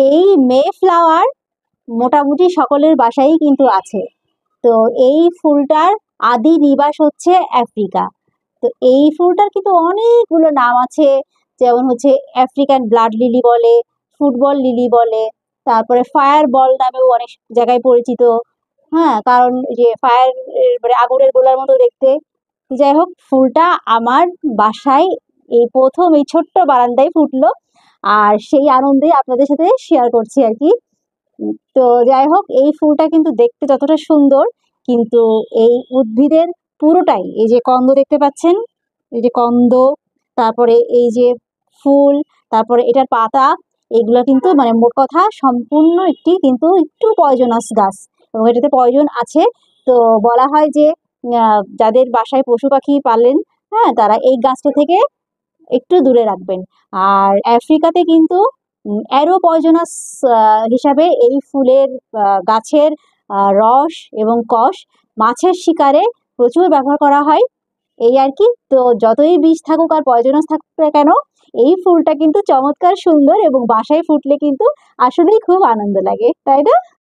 এই মে ফ্লাওয়ার মোটামুটি সকলের বাসায়ই কিন্তু আছে। তো এই ফুলটার আদি নিবাস হচ্ছে আফ্রিকা। তো এই ফুলটার কিন্তু অনেকগুলো নাম আছে, যেমন হচ্ছে আফ্রিকান ব্লাড লিলি বলে, ফুটবল লিলি বলে, তারপরে ফায়ার বল নামেও অনেক জায়গায় পরিচিত। হ্যাঁ, কারণ যে ফায়ার মানে আগুনের গোলার মতো দেখতে। যাই হোক, ফুলটা আমার বাসায় এই প্রথম এই ছোট্ট বারান্দায় ফুটলো, আর সেই আনন্দে আপনাদের সাথে শেয়ার করছি আর কি। তো যাই হোক, এই ফুলটা কিন্তু দেখতে যতটা সুন্দর, কিন্তু এই উদ্ভিদের পুরোটাই, এই যে কন্দ দেখতে পাচ্ছেন, এই যে কন্দ, তারপরে এই যে ফুল, তারপরে এটার পাতা, এগুলো কিন্তু মানে মোট কথা সম্পূর্ণ একটি কিন্তু একটু পয়জনাস গাছ, এবং এটাতে পয়জন আছে। তো বলা হয় যে যাদের বাসায় পশু পাখি পালেন, হ্যাঁ, তারা এই গাছটা থেকে একটু দূরে রাখবেন। আর আফ্রিকাতে কিন্তু অ্যারো পয়জনাস হিসাবে এই ফুলের গাছের রস এবং কষ মাছের শিকারে প্রচুর ব্যবহার করা হয়, এই আর কি। তো যতই বিষ থাকুক আর পয়জনাস থাকুক না কেন, এই ফুলটা কিন্তু চমৎকার সুন্দর, এবং বাসায় ফুটলে কিন্তু আসলেই খুব আনন্দ লাগে, তাই না?